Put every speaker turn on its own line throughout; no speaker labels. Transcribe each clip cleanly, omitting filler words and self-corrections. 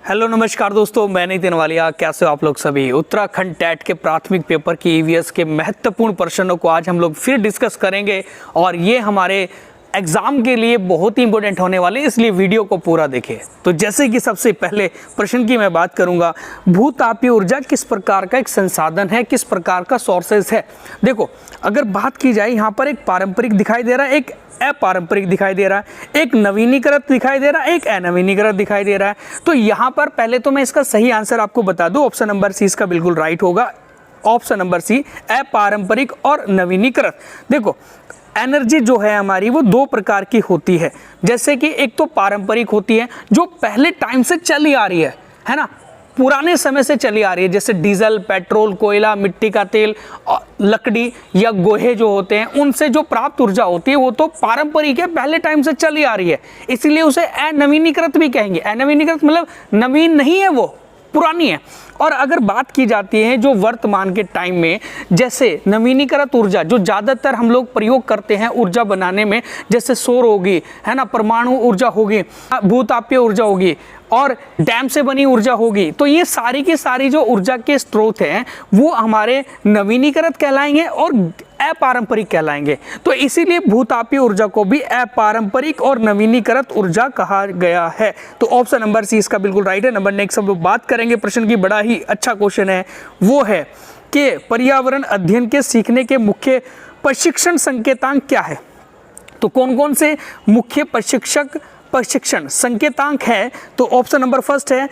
Hello नमस्कार दोस्तों, मैं नितिन वालिया। कैसे हो आप लोग सभी। उत्तराखंड टेट के प्राथमिक पेपर की ईवीएस के महत्वपूर्ण प्रश्नों को आज हम लोग फिर डिस्कस करेंगे और ये हमारे एग्जाम के लिए बहुत ही इंपॉर्टेंट होने वाले, इसलिए वीडियो को पूरा देखें। तो जैसे कि सबसे पहले प्रश्न की मैं बात करूंगा, भूतापीय ऊर्जा किस प्रकार का एक संसाधन है, किस प्रकार का सोर्सेज है। देखो, अगर बात की जाए, यहाँ पर एक पारंपरिक दिखाई दे रहा है, एक अपारंपरिक दिखाई दे रहा है, एक नवीनीकृत दिखाई दे रहा है, एक अनवीनीकृत दिखाई दे रहा है। तो यहाँ पर पहले तो मैं इसका सही आंसर आपको बता दूं, ऑप्शन नंबर सी इसका बिल्कुल राइट होगा। ऑप्शन नंबर सी, अपारंपरिक और नवीनीकृत। देखो, एनर्जी जो है हमारी वो दो प्रकार की होती है। जैसे कि एक तो पारंपरिक होती है जो पहले टाइम से चली आ रही है ना, पुराने समय से चली आ रही है, जैसे डीजल, पेट्रोल, कोयला, मिट्टी का तेल, लकड़ी या गोहे जो होते हैं, उनसे जो प्राप्त ऊर्जा होती है वो तो पारंपरिक है, पहले टाइम से चली आ रही है, इसलिए उसे अनवीनीकृत भी कहेंगे। अनवीनीकृत मतलब नवीन नहीं है, वो पुरानी है। और अगर बात की जाती है जो वर्तमान के टाइम में, जैसे नवीनीकृत ऊर्जा जो ज़्यादातर हम लोग प्रयोग करते हैं ऊर्जा बनाने में, जैसे सौर होगी, है ना, परमाणु ऊर्जा होगी, भूतापीय ऊर्जा होगी और डैम से बनी ऊर्जा होगी, तो ये सारी की सारी जो ऊर्जा के स्रोत हैं वो हमारे नवीनीकृत कहलाएंगे और अपारंपरिक कहलाएंगे। तो इसीलिए भूतापीय ऊर्जा को भी अपारंपरिक और नवीनीकृत ऊर्जा कहा गया है। तो ऑप्शन नंबर सी इसका बिल्कुल राइट है। नंबर नेक्स्ट हम लोग बात करेंगे प्रश्न की, बड़ा ही अच्छा क्वेश्चन है, वो है कि पर्यावरण अध्ययन के सीखने के मुख्य प्रशिक्षण संकेतांक क्या है। तो कौन कौन से मुख्य प्रशिक्षण संकेतांक है, तो ऑप्शन नंबर फर्स्ट है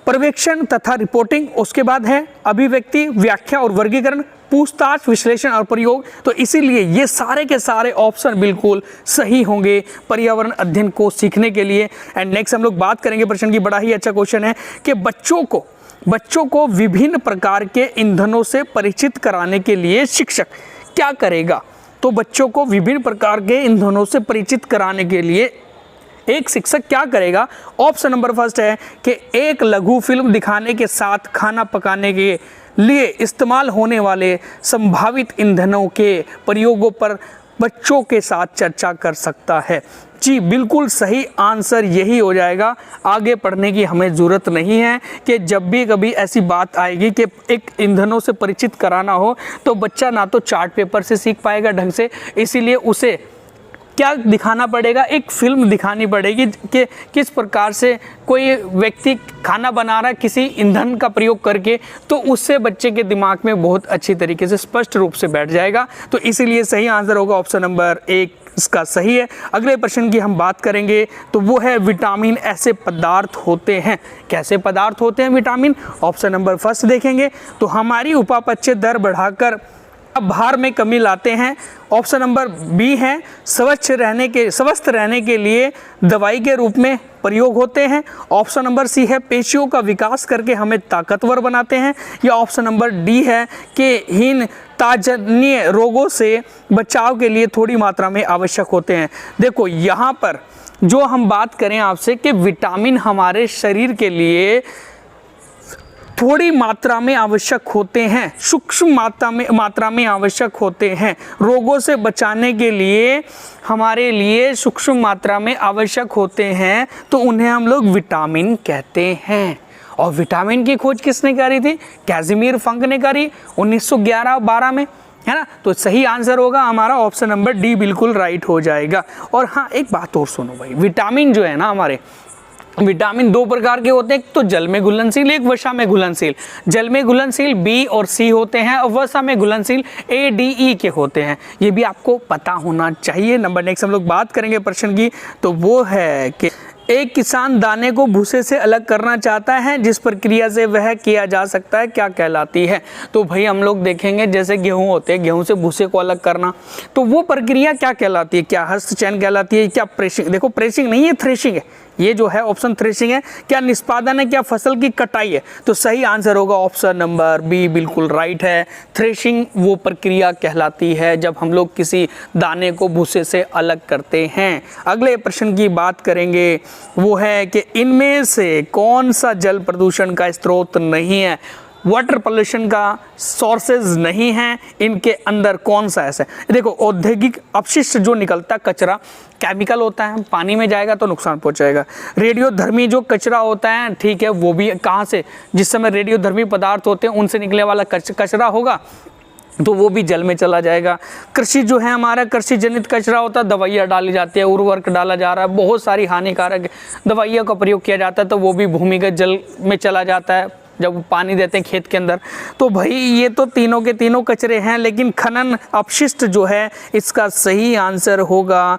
पर्यवेक्षण तथा रिपोर्टिंग, उसके बाद है अभिव्यक्ति, व्याख्या और वर्गीकरण, पूछताछ, विश्लेषण और प्रयोग। तो इसीलिए ये सारे के सारे ऑप्शन बिल्कुल सही होंगे पर्यावरण अध्ययन को सीखने के लिए। एंड नेक्स्ट हम लोग बात करेंगे प्रश्न की, बड़ा ही अच्छा क्वेश्चन है कि बच्चों को विभिन्न प्रकार के ईंधनों से परिचित कराने के लिए शिक्षक क्या करेगा। तो बच्चों को विभिन्न प्रकार के ईंधनों से परिचित कराने के लिए एक शिक्षक क्या करेगा। ऑप्शन नंबर फर्स्ट है कि एक लघु फिल्म दिखाने के साथ खाना पकाने के लिए इस्तेमाल होने वाले संभावित ईंधनों के प्रयोगों पर बच्चों के साथ चर्चा कर सकता है। जी बिल्कुल सही आंसर यही हो जाएगा। आगे पढ़ने की हमें ज़रूरत नहीं है कि जब भी कभी ऐसी बात आएगी कि एक ईंधनों से परिचित कराना हो तो बच्चा ना तो चार्ट पेपर से सीख पाएगा ढंग से, इसीलिए उसे क्या दिखाना पड़ेगा, एक फिल्म दिखानी पड़ेगी कि किस प्रकार से कोई व्यक्ति खाना बना रहा है किसी ईंधन का प्रयोग करके, तो उससे बच्चे के दिमाग में बहुत अच्छी तरीके से स्पष्ट रूप से बैठ जाएगा। तो इसीलिए सही आंसर होगा ऑप्शन नंबर एक इसका सही है। अगले प्रश्न की हम बात करेंगे तो वो है विटामिन ऐसे पदार्थ होते हैं, कैसे पदार्थ होते हैं विटामिन। ऑप्शन नंबर फर्स्ट देखेंगे तो हमारी उपापचय दर बढ़ाकर भार में कमी लाते हैं। ऑप्शन नंबर बी है स्वस्थ रहने के लिए दवाई के रूप में प्रयोग होते हैं। ऑप्शन नंबर सी है पेशियों का विकास करके हमें ताकतवर बनाते हैं। या ऑप्शन नंबर डी है कि हीनताजन्य रोगों से बचाव के लिए थोड़ी मात्रा में आवश्यक होते हैं। देखो, यहाँ पर जो हम बात करें आपसे कि विटामिन हमारे शरीर के लिए थोड़ी मात्रा में आवश्यक होते हैं, सूक्ष्म मात्रा में आवश्यक होते हैं, रोगों से बचाने के लिए हमारे लिए सूक्ष्म मात्रा में आवश्यक होते हैं, तो उन्हें हम लोग विटामिन कहते हैं। और विटामिन की खोज किसने करी थी? कैज़िमिर फंक ने करी 1911-12 में, है ना। तो सही आंसर होगा हमारा ऑप्शन नंबर डी बिल्कुल राइट हो जाएगा। और हाँ, एक बात और सुनो भाई, विटामिन जो है ना हमारे, विटामिन दो प्रकार के होते हैं, एक तो जल में घुलनशील, एक वसा में घुलनशील। जल में घुलनशील बी और सी होते हैं और वसा में घुलनशील ए डी ई के होते हैं। ये भी आपको पता होना चाहिए। नंबर नेक्स्ट हम लोग बात करेंगे प्रश्न की, तो वो है कि एक किसान दाने को भूसे से अलग करना चाहता है, जिस प्रक्रिया से वह किया जा सकता है क्या कहलाती है। तो भाई हम लोग देखेंगे जैसे गेहूं होते हैं, गेहूं से भूसे को अलग करना, तो वो प्रक्रिया क्या कहलाती है? क्या हस्तचयन कहलाती है, क्या प्रेसिंग? देखो, प्रेसिंग नहीं है, थ्रेशिंग है। ये जो है ऑप्शन थ्रेशिंग है। क्या निष्पादन है, क्या फसल की कटाई है? तो सही आंसर होगा ऑप्शन नंबर बी बिल्कुल राइट है। थ्रेशिंग वो प्रक्रिया कहलाती है जब हम लोग किसी दाने को भूसे से अलग करते हैं। अगले प्रश्न की बात करेंगे, वो है कि इनमें से कौन सा जल प्रदूषण का स्रोत नहीं है। वाटर पोल्यूशन का सोर्सेज नहीं हैं, इनके अंदर कौन सा ऐसा है? देखो, औद्योगिक अपशिष्ट जो निकलता कचरा केमिकल होता है, पानी में जाएगा तो नुकसान पहुंचाएगा। रेडियोधर्मी जो कचरा होता है, ठीक है, वो भी कहाँ से, जिस समय रेडियोधर्मी पदार्थ होते हैं उनसे निकलने वाला कचरा होगा तो वो भी जल में चला जाएगा। कृषि जो है हमारा, कृषि जनित कचरा होता है, दवाइयाँ डाली जाती है, उर्वरक डाला जा रहा है, बहुत सारी हानिकारक दवाइयों का प्रयोग किया जाता है तो वो भी भूमिगत जल में चला जाता है जब पानी देते हैं खेत के अंदर। तो भाई ये तो तीनों के तीनों कचरे हैं, लेकिन खनन अपशिष्ट जो है इसका सही आंसर होगा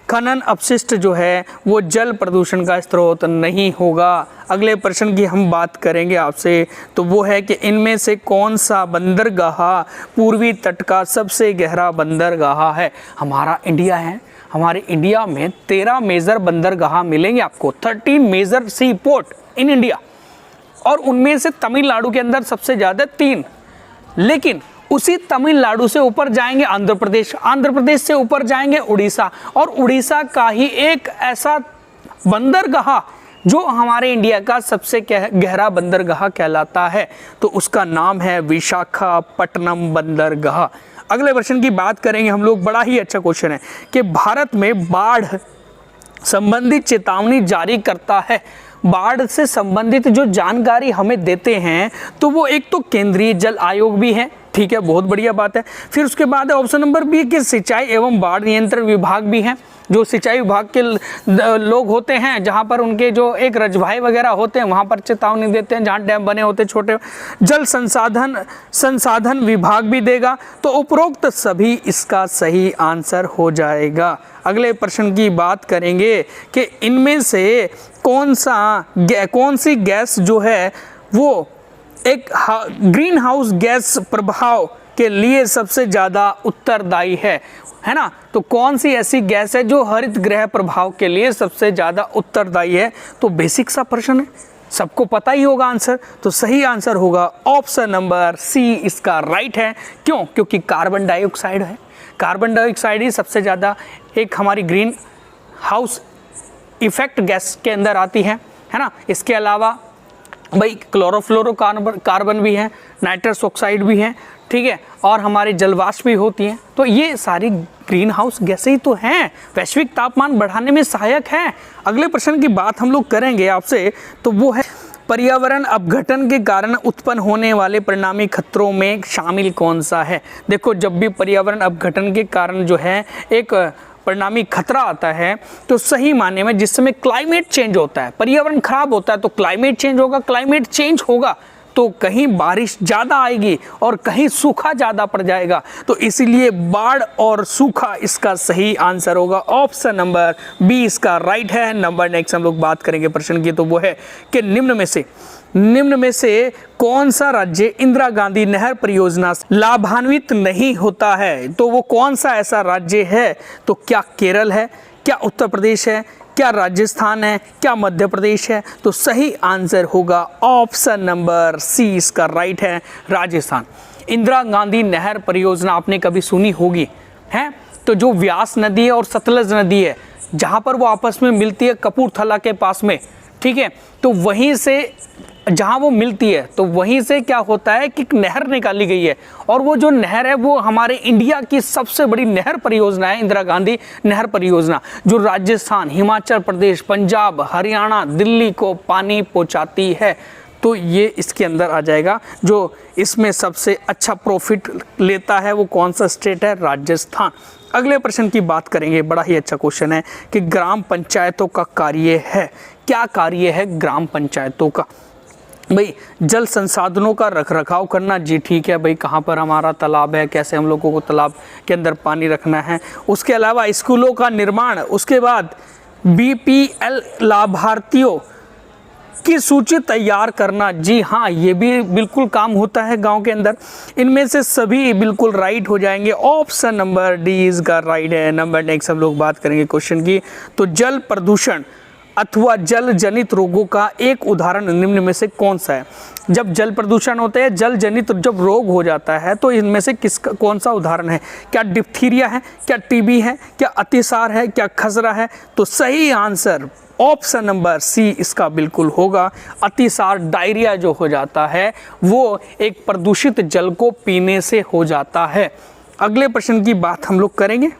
खनन अपशिष्ट जो है वो जल प्रदूषण का स्रोत नहीं होगा। अगले प्रश्न की हम बात करेंगे आपसे, तो वो है कि इनमें से कौन सा बंदरगाह पूर्वी तट का सबसे गहरा बंदरगाह है? हमारा इंडिया है, हमारे इंडिया में 13 मेजर बंदरगाह मिलेंगे आपको, 13 major sea port in India, और उनमें से तमिलनाडु के अंदर सबसे ज़्यादा 3। लेकिन उसी तमिलनाडु से ऊपर जाएंगे आंध्र प्रदेश, आंध्र प्रदेश से ऊपर जाएंगे उड़ीसा, और उड़ीसा का ही एक ऐसा बंदरगाह जो हमारे इंडिया का सबसे गहरा बंदरगाह कहलाता है, तो उसका नाम है विशाखापट्टनम बंदरगाह। अगले प्रश्न की बात करेंगे हम लोग, बड़ा ही अच्छा क्वेश्चन है कि भारत में बाढ़ संबंधित चेतावनी जारी करता है। बाढ़ से संबंधित जो जानकारी हमें देते हैं तो वो एक तो केंद्रीय जल आयोग भी है, ठीक है, बहुत बढ़िया बात है। फिर उसके बाद है ऑप्शन नंबर बी कि सिंचाई एवं बाढ़ नियंत्रण विभाग भी है, जो सिंचाई विभाग के लोग होते हैं, जहाँ पर उनके जो एक रजभाई वगैरह होते हैं वहाँ पर चेतावनी देते हैं, जहाँ डैम बने होते हैं छोटे। जल संसाधन विभाग भी देगा, तो उपरोक्त सभी इसका सही आंसर हो जाएगा। अगले प्रश्न की बात करेंगे कि इनमें से कौन सी गैस जो है वो एक ग्रीन हाउस गैस प्रभाव के लिए सबसे ज़्यादा उत्तरदायी है ना? तो कौन सी ऐसी गैस है जो हरित गृह प्रभाव के लिए सबसे ज़्यादा उत्तरदायी है? तो बेसिक सा प्रश्न है, सबको पता ही होगा आंसर, तो सही आंसर होगा ऑप्शन नंबर सी इसका राइट है। क्यों? क्योंकि कार्बन डाइऑक्साइड है, कार्बन डाइऑक्साइड ही सबसे ज़्यादा एक हमारी ग्रीन हाउस इफेक्ट गैस के अंदर आती है ना? इसके अलावा भाई क्लोरोफ्लोरोकार्बन भी है, नाइट्रस ऑक्साइड भी है, ठीक है, और हमारी जलवाष्प भी होती हैं। तो ये सारी ग्रीन हाउस गैसें ही तो हैं, वैश्विक तापमान बढ़ाने में सहायक है। अगले प्रश्न की बात हम लोग करेंगे आपसे, तो वो है पर्यावरण अपघटन के कारण उत्पन्न होने वाले परिणामी खतरों में शामिल कौन सा है? देखो, जब भी पर्यावरण अपघटन के कारण जो है एक परिणामी खतरा आता है तो सही मायने में जिस समय क्लाइमेट चेंज होता है, पर्यावरण खराब होता है तो क्लाइमेट चेंज होगा, क्लाइमेट चेंज होगा तो कहीं बारिश ज़्यादा आएगी और कहीं सूखा ज़्यादा पड़ जाएगा, तो इसीलिए बाढ़ और सूखा इसका सही आंसर होगा। ऑप्शन नंबर बी इसका राइट है। नंबर नेक्स्ट हम लोग बात करेंगे प्रश्न की, तो वो है कि निम्न में से कौन सा राज्य इंदिरा गांधी नहर परियोजना से लाभान्वित नहीं होता है? तो वो कौन सा ऐसा राज्य है? तो क्या केरल है, क्या उत्तर प्रदेश है, क्या राजस्थान है, क्या मध्य प्रदेश है? तो सही आंसर होगा ऑप्शन नंबर सी इसका राइट है, राजस्थान। इंदिरा गांधी नहर परियोजना आपने कभी सुनी होगी है? तो जो व्यास नदी है और सतलज नदी है, जहाँ पर वो आपस में मिलती है कपूरथला के पास में, ठीक है, तो वहीं से जहाँ वो मिलती है तो वहीं से क्या होता है कि नहर निकाली गई है, और वो जो नहर है वो हमारे इंडिया की सबसे बड़ी नहर परियोजना है, इंदिरा गांधी नहर परियोजना, जो राजस्थान, हिमाचल प्रदेश, पंजाब, हरियाणा, दिल्ली को पानी पहुंचाती है। तो ये इसके अंदर आ जाएगा। जो इसमें सबसे अच्छा प्रॉफिट लेता है वो कौन सा स्टेट है? राजस्थान। अगले प्रश्न की बात करेंगे, बड़ा ही अच्छा क्वेश्चन है कि ग्राम पंचायतों का कार्य है, क्या कार्य है ग्राम पंचायतों का? भाई जल संसाधनों का रखरखाव करना, जी ठीक है भाई, कहाँ पर हमारा तालाब है, कैसे हम लोगों को तालाब के अंदर पानी रखना है। उसके अलावा स्कूलों का निर्माण, उसके बाद बीपीएल लाभार्थियों की सूची तैयार करना, जी हाँ, ये भी बिल्कुल काम होता है गांव के अंदर। इनमें से सभी बिल्कुल राइट हो जाएंगे, ऑप्शन नंबर डी इसका राइट है। नंबर नेक्स्ट हम लोग बात करेंगे क्वेश्चन की, तो जल प्रदूषण अथवा जल जनित रोगों का एक उदाहरण निम्न में से कौन सा है? जब जल प्रदूषण होता है, जल जनित जब रोग हो जाता है, तो इनमें से किसका कौन सा उदाहरण है? क्या डिप्थीरिया है, क्या टीबी है, क्या अतिसार है, क्या खसरा है? तो सही आंसर ऑप्शन नंबर सी इसका बिल्कुल होगा। अतिसार, डायरिया जो हो जाता है वो एक प्रदूषित जल को पीने से हो जाता है। अगले प्रश्न की बात हम लोग करेंगे।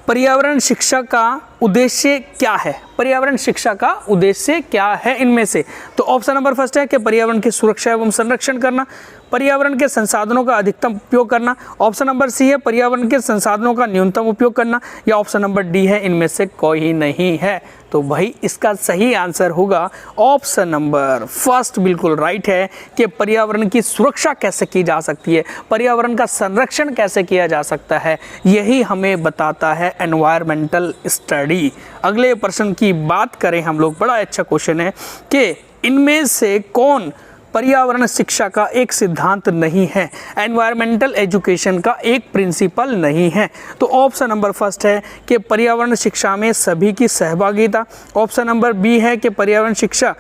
पर्यावरण शिक्षा का उद्देश्य क्या है? पर्यावरण शिक्षा का उद्देश्य क्या है इनमें से? तो ऑप्शन नंबर फर्स्ट है कि पर्यावरण की सुरक्षा एवं संरक्षण करना, पर्यावरण के संसाधनों का अधिकतम उपयोग करना, ऑप्शन नंबर सी है पर्यावरण के संसाधनों का न्यूनतम उपयोग करना, या ऑप्शन नंबर डी है इनमें से कोई नहीं है। तो भाई इसका सही आंसर होगा ऑप्शन नंबर फर्स्ट बिल्कुल राइट है कि पर्यावरण की सुरक्षा कैसे की जा सकती है, पर्यावरण का संरक्षण कैसे किया जा सकता है, यही हमें बताता है एनवायरमेंटल स्टडी। अगले प्रश्न की बात करें हम लोग, बड़ा अच्छा क्वेश्चन है कि इनमें से कौन पर्यावरण शिक्षा का एक सिद्धांत नहीं है, एनवायरमेंटल एजुकेशन का एक प्रिंसिपल नहीं है? तो ऑप्शन नंबर फर्स्ट है कि पर्यावरण शिक्षा में सभी की सहभागिता, ऑप्शन नंबर बी है कि पर्यावरण शिक्षा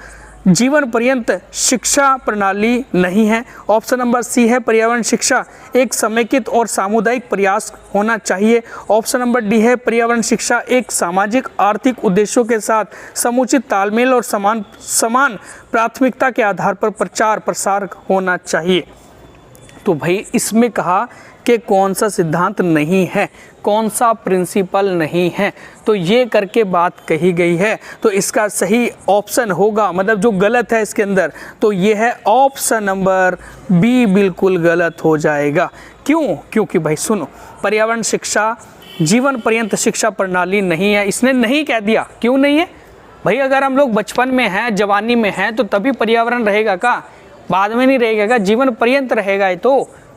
जीवन पर्यंत शिक्षा प्रणाली नहीं है, ऑप्शन नंबर सी है पर्यावरण शिक्षा एक समेकित और सामुदायिक प्रयास होना चाहिए, ऑप्शन नंबर डी है पर्यावरण शिक्षा एक सामाजिक आर्थिक उद्देश्यों के साथ समुचित तालमेल और समान प्राथमिकता के आधार पर प्रचार प्रसार होना चाहिए। तो भाई इसमें कहा कि कौन सा सिद्धांत नहीं है, कौन सा प्रिंसिपल नहीं है, तो ये करके बात कही गई है। तो इसका सही ऑप्शन होगा, मतलब जो गलत है इसके अंदर, तो ये है ऑप्शन नंबर बी बिल्कुल गलत हो जाएगा। क्यों? क्योंकि भाई सुनो, पर्यावरण शिक्षा जीवन पर्यंत शिक्षा प्रणाली नहीं है, इसने नहीं कह दिया। क्यों नहीं है भाई? अगर हम लोग बचपन में हैं, जवानी में हैं, तो तभी पर्यावरण रहेगा का? बाद में नहीं रहेगा का? जीवन पर्यंत रहेगा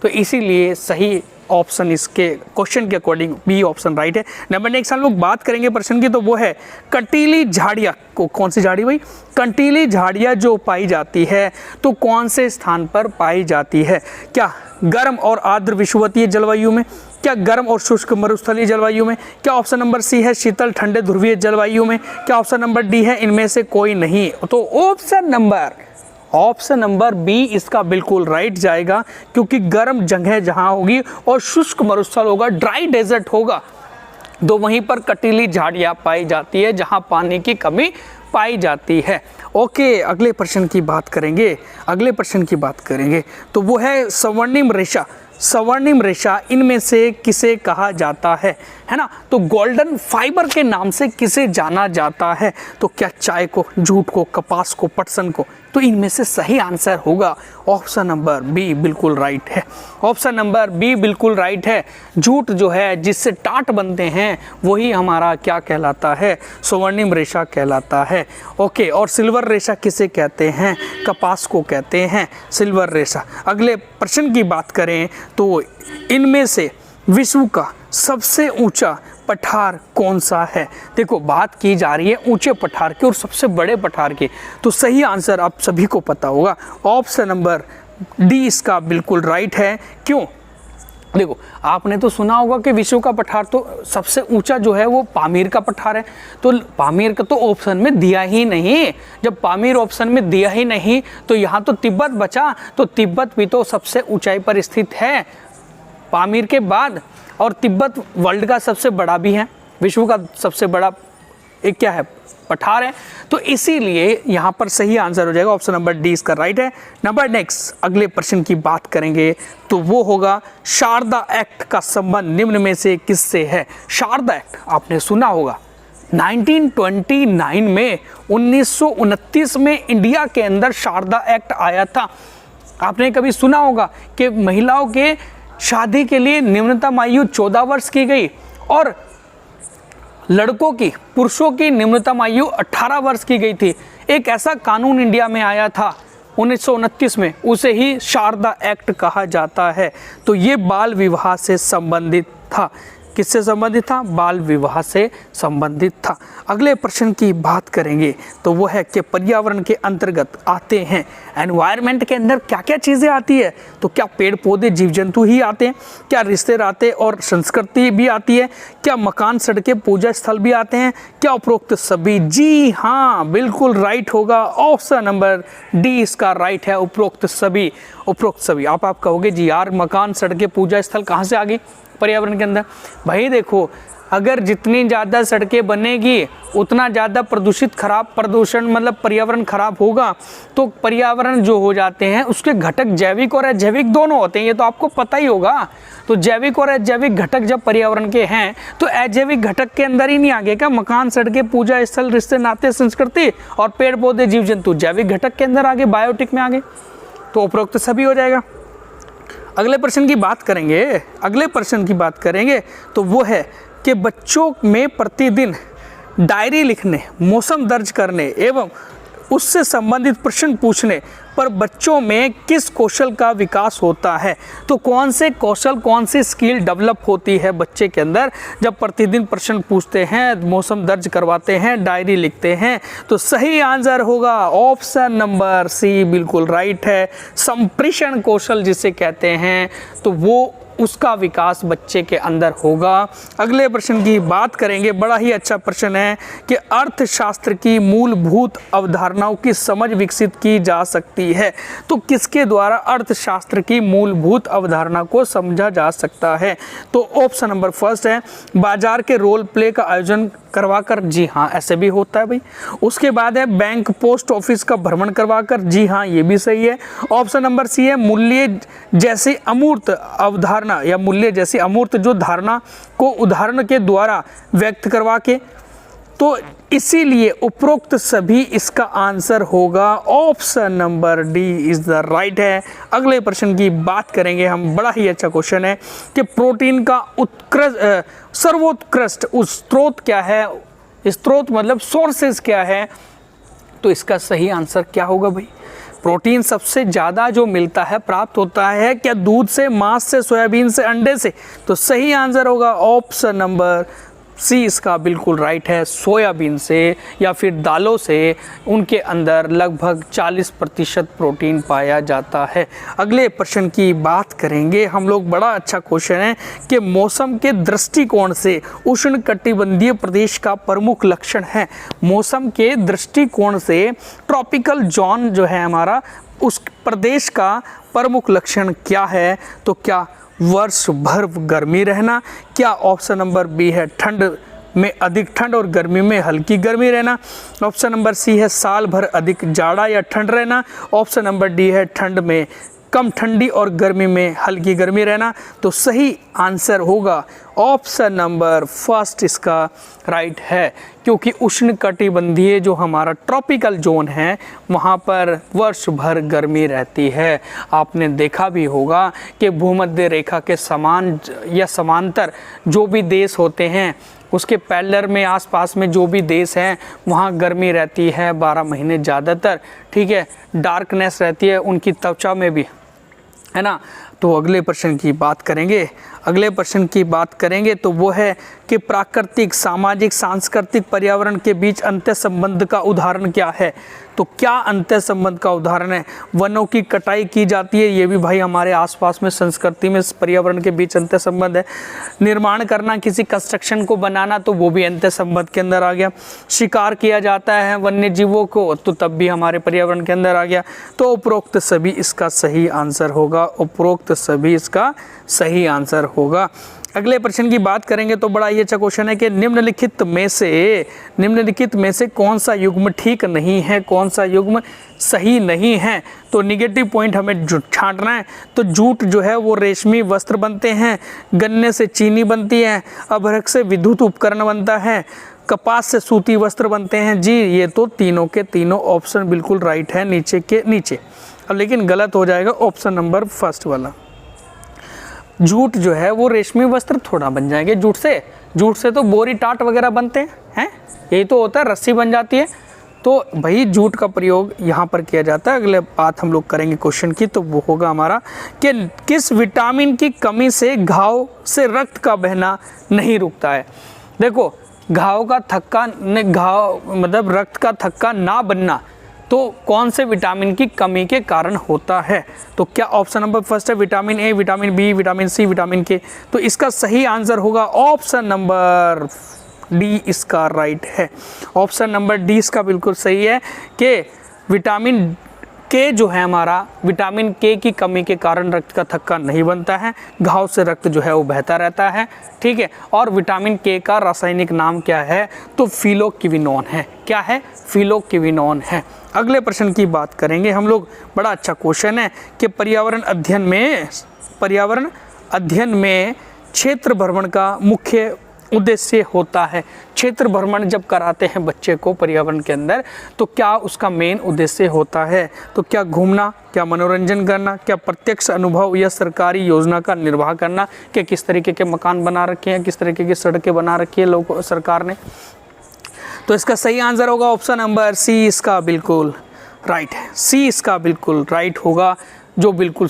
तो इसीलिए सही ऑप्शन इसके क्वेश्चन के अकॉर्डिंग बी ऑप्शन राइट है। नंबर नेक्स्ट हम लोग बात करेंगे प्रश्न की, तो वो है कंटीली झाड़ियाँ को, कौन सी झाड़ी भाई? कंटीली झाड़ियाँ जो पाई जाती है तो कौन से स्थान पर पाई जाती है? क्या गर्म और आर्द्र विषुवतीय जलवायु में, क्या गर्म और शुष्क मरुस्थलीय जलवायु में, क्या ऑप्शन नंबर सी है शीतल ठंडे ध्रुवीय जलवायु में, क्या ऑप्शन नंबर डी है इनमें से कोई नहीं? तो ऑप्शन नंबर बी इसका बिल्कुल राइट जाएगा, क्योंकि गर्म जगह जहां होगी और शुष्क मरुस्थल होगा, ड्राई डेजर्ट होगा, तो वहीं पर कंटीली झाड़ियां पाई जाती है जहां पानी की कमी पाई जाती है। ओके, अगले प्रश्न की बात करेंगे, तो वो है स्वर्णिम रेशा। स्वर्णिम रेशा इनमें से किसे कहा जाता है ना? तो गोल्डन फाइबर के नाम से किसे जाना जाता है? तो क्या चाय को, जूट को, कपास को, पटसन को? तो इनमें से सही आंसर होगा ऑप्शन नंबर बी बिल्कुल राइट है। ऑप्शन नंबर बी बिल्कुल राइट है। जूट जो है जिससे टाट बनते हैं वही हमारा क्या कहलाता है? स्वर्णिम रेशा कहलाता है। ओके, और सिल्वर रेशा किसे कहते हैं? कपास को कहते हैं सिल्वर रेशा। अगले प्रश्न की बात करें तो इनमें से विश्व का सबसे ऊंचा पठार कौन सा है? देखो, बात की जा रही है ऊंचे पठार की और सबसे बड़े पठार की, तो सही आंसर आप सभी को पता होगा, ऑप्शन नंबर डी इसका बिल्कुल राइट है। क्यों? देखो, आपने तो सुना होगा कि विश्व का पठार तो सबसे ऊंचा जो है वो पामीर का पठार है, तो पामीर का तो ऑप्शन में दिया ही नहीं। जब पामीर ऑप्शन में दिया ही नहीं तो यहाँ तो तिब्बत बचा, तो तिब्बत भी तो सबसे ऊंचाई पर स्थित है पामीर के बाद, और तिब्बत वर्ल्ड का सबसे बड़ा भी है, विश्व का सबसे बड़ा एक क्या है? पठार है। तो इसीलिए यहाँ पर सही आंसर हो जाएगा ऑप्शन नंबर डी इसका राइट है। नंबर नेक्स्ट अगले प्रश्न की बात करेंगे तो वो होगा शारदा एक्ट का संबंध निम्न में से किससे है? शारदा एक्ट आपने सुना होगा 1929 में, 1929 में इंडिया के अंदर शारदा एक्ट आया था। आपने कभी सुना होगा कि महिलाओं के शादी के लिए निम्नतम आयु 14 वर्ष की गई और लड़कों की, पुरुषों की निम्नतम आयु 18 वर्ष की गई थी। एक ऐसा कानून इंडिया में आया था 1929 में, उसे ही शारदा एक्ट कहा जाता है। तो ये बाल विवाह से संबंधित था। किससे संबंधित था? बाल विवाह से संबंधित था। अगले प्रश्न की बात करेंगे तो वो है कि पर्यावरण के अंतर्गत आते हैं, एनवायरनमेंट के अंदर क्या क्या चीज़ें आती है? तो क्या पेड़ पौधे जीव जंतु ही आते हैं? क्या रिश्ते नाते और संस्कृति भी आती है? क्या मकान सड़कें पूजा स्थल भी आते हैं? क्या उपरोक्त सभी? जी हाँ, बिल्कुल राइट होगा, ऑप्शन नंबर डी इसका राइट है, उपरोक्त सभी। उपरोक्त सभी आप कहोगे जी यार मकान सड़कें पूजा स्थल कहाँ से आ गई पर्यावरण के अंदर? भाई देखो, अगर जितनी ज़्यादा सड़कें बनेगी उतना ज़्यादा प्रदूषण मतलब पर्यावरण खराब होगा। तो पर्यावरण जो हो जाते हैं उसके घटक जैविक और अजैविक दोनों होते हैं, ये तो आपको पता ही होगा। तो जैविक और अजैविक घटक जब पर्यावरण के हैं तो अजैविक घटक के अंदर ही नहीं आ गए क्या? मकान सड़कें पूजा स्थल रिश्ते नाते संस्कृति और पेड़ पौधे जीव जंतु जैविक घटक के अंदर आ गए, बायोटिक में आ गए, तो उपरोक्त सभी हो जाएगा। अगले प्रश्न की बात करेंगे तो वो है कि बच्चों में प्रतिदिन डायरी लिखने, मौसम दर्ज करने एवं उससे संबंधित प्रश्न पूछने पर बच्चों में किस कौशल का विकास होता है? तो कौन से कौशल, कौन सी स्किल डेवलप होती है बच्चे के अंदर जब प्रतिदिन प्रश्न पूछते हैं, मौसम दर्ज करवाते हैं, डायरी लिखते हैं? तो सही आंसर होगा ऑप्शन नंबर सी, बिल्कुल राइट है, संप्रेषण कौशल जिसे कहते हैं, तो वो उसका विकास बच्चे के अंदर होगा। अगले प्रश्न की बात करेंगे, बड़ा ही अच्छा प्रश्न है कि अर्थशास्त्र की मूलभूत अवधारणाओं की समझ विकसित की जा सकती है। तो किसके द्वारा अर्थशास्त्र की मूलभूत अवधारणा को समझा जा सकता है? तो ऑप्शन नंबर फर्स्ट है बाजार के रोल प्ले का आयोजन करवाकर। जी हाँ, ऐसे भी होता है भाई। उसके बाद है बैंक पोस्ट ऑफिस का भ्रमण करवाकर। जी हाँ, ये भी सही है। ऑप्शन नंबर सी है मूल्य जैसी अमूर्त अवधारणा या मूल्य जैसी अमूर्त जो धारणा को उदाहरण के द्वारा व्यक्त करवा के। तो इसीलिए उपरोक्त सभी इसका आंसर होगा, option number D is the right है। अगले प्रश्न की बात करेंगे हम, बड़ा ही अच्छा क्वेश्चन है कि प्रोटीन का सर्वोत्कृष्ट स्रोत क्या है? स्रोत मतलब सोर्सेज क्या है? तो इसका सही आंसर क्या होगा भाई? प्रोटीन सबसे ज़्यादा जो मिलता है, प्राप्त होता है क्या? दूध से, मांस से, सोयाबीन से, अंडे से? तो सही आंसर होगा ऑप्शन नंबर सी इसका बिल्कुल राइट है, सोयाबीन से या फिर दालों से। उनके अंदर लगभग 40% प्रोटीन पाया जाता है। अगले प्रश्न की बात करेंगे हम लोग, बड़ा अच्छा क्वेश्चन है कि मौसम के दृष्टिकोण से उष्णकटिबंधीय प्रदेश का प्रमुख लक्षण है। मौसम के दृष्टिकोण से ट्रॉपिकल जोन जो है हमारा, उस प्रदेश का प्रमुख लक्षण क्या है? तो क्या वर्ष भर गर्मी रहना? क्या ऑप्शन नंबर बी है ठंड में अधिक ठंड और गर्मी में हल्की गर्मी रहना? ऑप्शन नंबर सी है साल भर अधिक जाड़ा या ठंड रहना? ऑप्शन नंबर डी है ठंड में कम ठंडी और गर्मी में हल्की गर्मी रहना? तो सही आंसर होगा ऑप्शन नंबर फर्स्ट इसका राइट है, क्योंकि उष्णकटिबंधीय जो हमारा ट्रॉपिकल जोन है वहाँ पर वर्ष भर गर्मी रहती है। आपने देखा भी होगा कि भूमध्य रेखा के समान या समांतर जो भी देश होते हैं उसके पैरेलल में आसपास में जो भी देश हैं वहाँ गर्मी रहती है 12 महीने ज़्यादातर, ठीक है। डार्कनेस रहती है उनकी त्वचा में भी, है ना। तो अगले प्रश्न की बात करेंगे तो वो है कि प्राकृतिक, सामाजिक, सांस्कृतिक, पर्यावरण के बीच अंतर संबंध का उदाहरण क्या है? तो क्या अंतर संबंध का उदाहरण है? वनों की कटाई की जाती है, ये भी भाई हमारे आसपास में संस्कृति में पर्यावरण के बीच अंतर संबंध है। निर्माण करना, किसी कंस्ट्रक्शन को बनाना, तो वो भी अंतर संबंध के अंदर आ गया। शिकार किया जाता है वन्य जीवों को, तो तब भी हमारे पर्यावरण के अंदर आ गया। तो उपरोक्त सभी इसका सही आंसर होगा, उपरोक्त सभी इसका सही आंसर होगा। अगले प्रश्न की बात करेंगे तो बड़ा ही अच्छा क्वेश्चन है कि निम्नलिखित में से कौन सा युग्म ठीक नहीं है, कौन सा युग्म सही नहीं है? तो निगेटिव पॉइंट हमें छांटना है। तो जूट जो है वो रेशमी वस्त्र बनते हैं, गन्ने से चीनी बनती है, अभ्रक से विद्युत उपकरण बनता है, कपास से सूती वस्त्र बनते हैं। जी ये तो तीनों के तीनों ऑप्शन बिल्कुल राइट है नीचे के नीचे। अब लेकिन गलत हो जाएगा ऑप्शन नंबर फर्स्ट वाला। जूट जो है वो रेशमी वस्त्र थोड़ा बन जाएंगे जूट से तो बोरी टाट वगैरह बनते हैं, यही तो होता है, रस्सी बन जाती है, तो भाई जूट का प्रयोग यहाँ पर किया जाता है। अगले बात हम लोग करेंगे क्वेश्चन की, तो वो होगा हमारा कि किस विटामिन की कमी से घाव से रक्त का बहना नहीं रुकता है। देखो घाव का थक्का मतलब रक्त का थक्का ना बनना तो कौन से विटामिन की कमी के कारण होता है। तो क्या ऑप्शन नंबर फर्स्ट है vitamin A, vitamin B, vitamin C, vitamin K. तो इसका सही आंसर होगा ऑप्शन नंबर डी, इसका राइट है। ऑप्शन नंबर डी इसका बिल्कुल सही है कि विटामिन के जो है हमारा, विटामिन के की कमी के कारण रक्त का थक्का नहीं बनता है, घाव से रक्त जो है वो बहता रहता है, ठीक है। और विटामिन के का रासायनिक नाम क्या है, तो फिलोक्विनोन है। क्या है, फिलोक्विनोन है। अगले प्रश्न की बात करेंगे हम लोग, बड़ा अच्छा क्वेश्चन है कि पर्यावरण अध्ययन में क्षेत्र भ्रमण का मुख्य उद्देश्य होता है। क्षेत्र भ्रमण जब कराते हैं बच्चे को पर्यावरण के अंदर, तो क्या उसका मेन उद्देश्य होता है। तो क्या घूमना, क्या मनोरंजन करना, क्या प्रत्यक्ष अनुभव या सरकारी योजना का निर्वाह करना, कि किस तरीके के मकान बना रखे हैं, किस तरीके की सड़कें बना रखी है लोग सरकार ने। तो इसका सही आंसर होगा ऑप्शन नंबर सी, इसका बिल्कुल राइट है। सी इसका बिल्कुल राइट होगा, जो बिल्कुल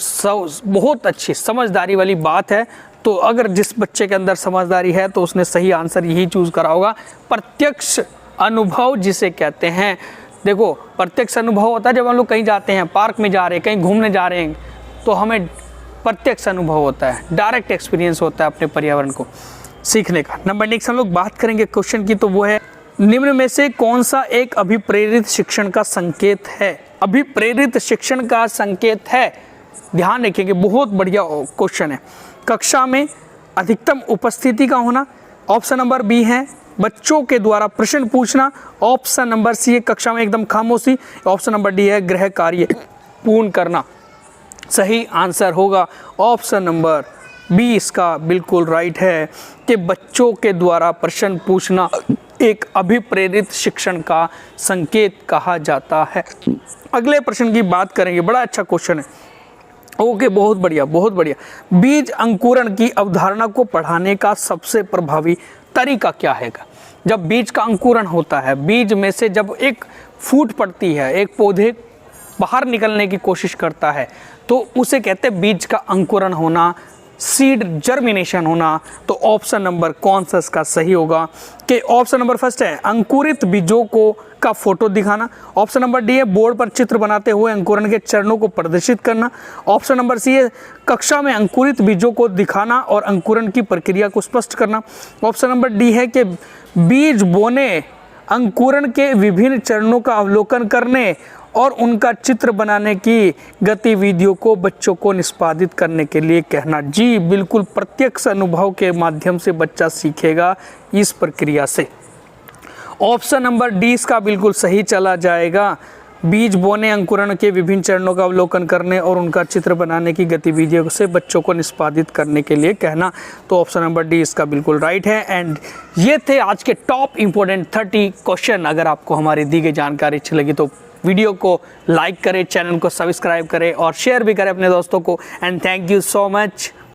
बहुत अच्छी समझदारी वाली बात है। तो अगर जिस बच्चे के अंदर समझदारी है तो उसने सही आंसर यही चूज करा होगा। प्रत्यक्ष अनुभव जिसे कहते हैं, देखो प्रत्यक्ष अनुभव होता है जब हम लोग कहीं जाते हैं, पार्क में जा रहे हैं, कहीं घूमने जा रहे हैं, तो हमें प्रत्यक्ष अनुभव होता है, डायरेक्ट एक्सपीरियंस होता है अपने पर्यावरण को सीखने का। नंबर नेक्स्ट हम लोग बात करेंगे क्वेश्चन की, तो वो है निम्न में से कौन सा एक अभिप्रेरित शिक्षण का संकेत है। अभिप्रेरित शिक्षण का संकेत है, ध्यान रखिएगा, बहुत बढ़िया क्वेश्चन है। कक्षा में अधिकतम उपस्थिति का होना, ऑप्शन नंबर बी है बच्चों के द्वारा प्रश्न पूछना, ऑप्शन नंबर सी है कक्षा में एकदम खामोशी, ऑप्शन नंबर डी है गृह कार्य पूर्ण करना। सही आंसर होगा ऑप्शन नंबर बी, इसका बिल्कुल राइट है कि बच्चों के द्वारा प्रश्न पूछना एक अभिप्रेरित शिक्षण का संकेत कहा जाता है। अगले प्रश्न की बात करेंगे, बड़ा अच्छा क्वेश्चन है। ओके, बहुत बढ़िया बहुत बढ़िया। बीज अंकुरण की अवधारणा को पढ़ाने का सबसे प्रभावी तरीका क्या है। जब बीज का अंकुरण होता है, बीज में से जब एक फूट पड़ती है, एक पौधे बाहर निकलने की कोशिश करता है, तो उसे कहते हैं बीज का अंकुरण होना, सीड जर्मिनेशन होना। तो ऑप्शन नंबर कौन सा इसका सही होगा, कि ऑप्शन नंबर फर्स्ट है अंकुरित बीजों को का फोटो दिखाना, ऑप्शन नंबर डी है बोर्ड पर चित्र बनाते हुए अंकुरण के चरणों को प्रदर्शित करना, ऑप्शन नंबर सी है कक्षा में अंकुरित बीजों को दिखाना और अंकुरण की प्रक्रिया को स्पष्ट करना, ऑप्शन नंबर डी है कि बीज बोने, अंकुरण के विभिन्न चरणों का अवलोकन करने और उनका चित्र बनाने की गतिविधियों को बच्चों को निष्पादित करने के लिए कहना। जी बिल्कुल, प्रत्यक्ष अनुभव के माध्यम से बच्चा सीखेगा इस प्रक्रिया से। ऑप्शन नंबर डी इसका बिल्कुल सही चला जाएगा। बीज बोने, अंकुरण के विभिन्न चरणों का अवलोकन करने और उनका चित्र बनाने की गतिविधियों से बच्चों को निष्पादित करने के लिए कहना। तो ऑप्शन नंबर डी इसका बिल्कुल राइट है। एंड ये थे आज के टॉप इंपोर्टेंट 30 क्वेश्चन। अगर आपको हमारी दी गई जानकारी अच्छी लगी तो वीडियो को लाइक करें, चैनल को सब्सक्राइब करें और शेयर भी करें अपने दोस्तों को। And thank you so much.